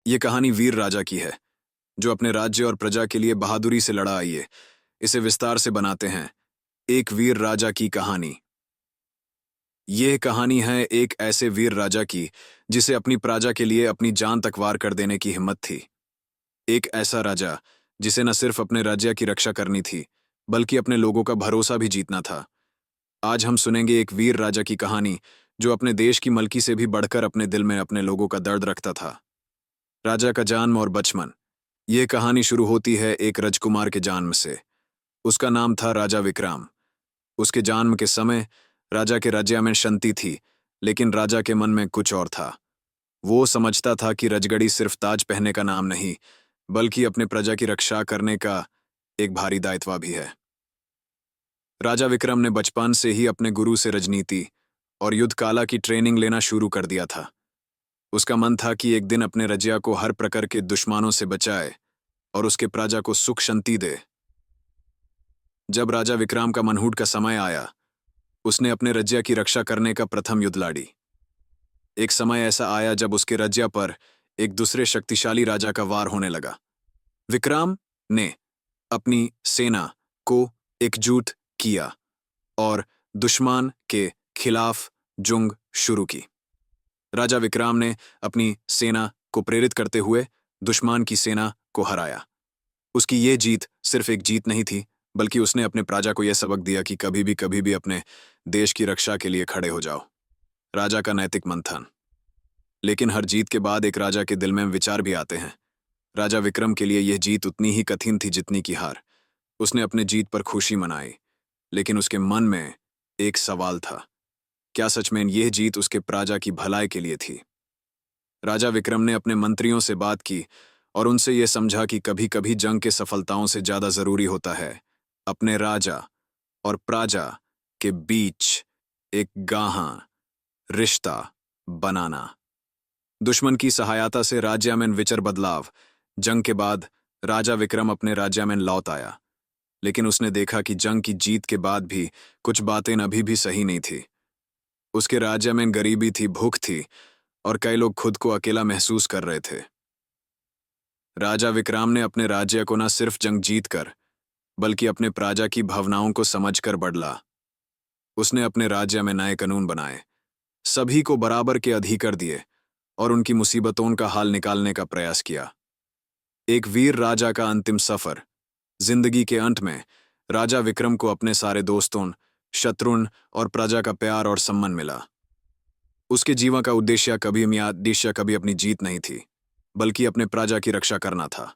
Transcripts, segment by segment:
ये कहानी वीर राजा की है, जो अपने राज्य और प्रजा के लिए बहादुरी से लड़ा। आइए इसे विस्तार से बनाते हैं। एक वीर राजा की कहानी। ये कहानी है एक ऐसे वीर राजा की जिसे अपनी प्रजा के लिए अपनी जान तक वार कर देने की हिम्मत थी। एक ऐसा राजा जिसे न सिर्फ अपने राज्य की रक्षा करनी थी, बल्कि अपने लोगों का भरोसा भी जीतना था। आज हम सुनेंगे एक वीर राजा की कहानी जो अपने देश की मलकी से भी बढ़कर अपने दिल में अपने लोगों का दर्द रखता था। राजा का जन्म और बचपन। ये कहानी शुरू होती है एक राजकुमार के जन्म से। उसका नाम था राजा विक्रम। उसके जन्म के समय राजा के राज्य में शांति थी, लेकिन राजा के मन में कुछ और था। वो समझता था कि राजगद्दी सिर्फ ताज पहनने का नाम नहीं, बल्कि अपने प्रजा की रक्षा करने का एक भारी दायित्व भी है। राजा विक्रम ने बचपन से ही अपने गुरु से राजनीति और युद्ध कला की ट्रेनिंग लेना शुरू कर दिया था। उसका मन था कि एक दिन अपने राज्य को हर प्रकार के दुश्मनों से बचाए और उसके प्रजा को सुख शांति दे। जब राजा विक्रम का मनहूट का समय आया, उसने अपने राज्य की रक्षा करने का प्रथम युद्ध लड़ी। एक समय ऐसा आया जब उसके राज्य पर एक दूसरे शक्तिशाली राजा का वार होने लगा। विक्रम ने अपनी सेना को एकजुट किया और दुश्मन के खिलाफ जंग शुरू की। राजा विक्रम ने अपनी सेना को प्रेरित करते हुए दुश्मन की सेना को हराया। उसकी ये जीत सिर्फ एक जीत नहीं थी, बल्कि उसने अपने प्रजा को यह सबक दिया कि कभी भी अपने देश की रक्षा के लिए खड़े हो जाओ। राजा का नैतिक मंथन। लेकिन हर जीत के बाद एक राजा के दिल में विचार भी आते हैं। राजा विक्रम के लिए यह जीत उतनी ही कठिन थी जितनी की हार। उसने अपने जीत पर खुशी मनाई, लेकिन उसके मन में एक सवाल था। क्या सच में यह जीत उसके प्रजा की भलाई के लिए थी? राजा विक्रम ने अपने मंत्रियों से बात की और उनसे यह समझा कि कभी कभी जंग के सफलताओं से ज्यादा जरूरी होता है अपने राजा और प्रजा के बीच एक गाढ़ा रिश्ता बनाना। दुश्मन की सहायता से राज्य में विचार बदलाव। जंग के बाद राजा विक्रम अपने राज्य में लौट आया, लेकिन उसने देखा कि जंग की जीत के बाद भी कुछ बातें अभी भी सही नहीं थी। उसके राज्य में गरीबी थी, भूख थी और कई लोग खुद को अकेला महसूस कर रहे थे। राजा विक्रम ने अपने राज्य को न सिर्फ जंग जीतकर, बल्कि अपने प्रजा की भावनाओं को समझकर बदला। उसने अपने राज्य में नए कानून बनाए, सभी को बराबर के अधिकार दिए और उनकी मुसीबतों का हल निकालने का प्रयास किया। एक वीर राजा का अंतिम सफर। जिंदगी के अंत में राजा विक्रम को अपने सारे दोस्तों, शत्रुओं और प्रजा का प्यार और सम्मान मिला। उसके जीवन का उद्देश्य कभी अपनी जीत नहीं थी, बल्कि अपने प्रजा की रक्षा करना था।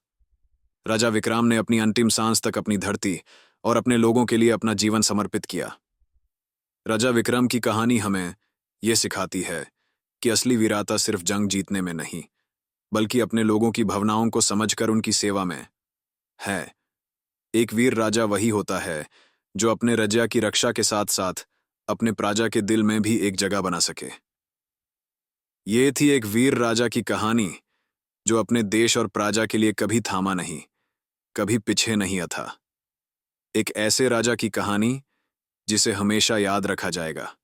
राजा विक्रम ने अपनी अंतिम सांस तक अपनी धरती और अपने लोगों के लिए अपना जीवन समर्पित किया। राजा विक्रम की कहानी हमें यह सिखाती है कि असली वीरता सिर्फ जंग जीतने में नहीं, बल्कि अपने लोगों की भावनाओं को समझकर उनकी सेवा में है। एक वीर राजा वही होता है जो अपने राज्य की रक्षा के साथ साथ अपने प्रजा के दिल में भी एक जगह बना सके। ये थी एक वीर राजा की कहानी जो अपने देश और प्रजा के लिए कभी थामा नहीं, कभी पीछे नहीं था। एक ऐसे राजा की कहानी जिसे हमेशा याद रखा जाएगा।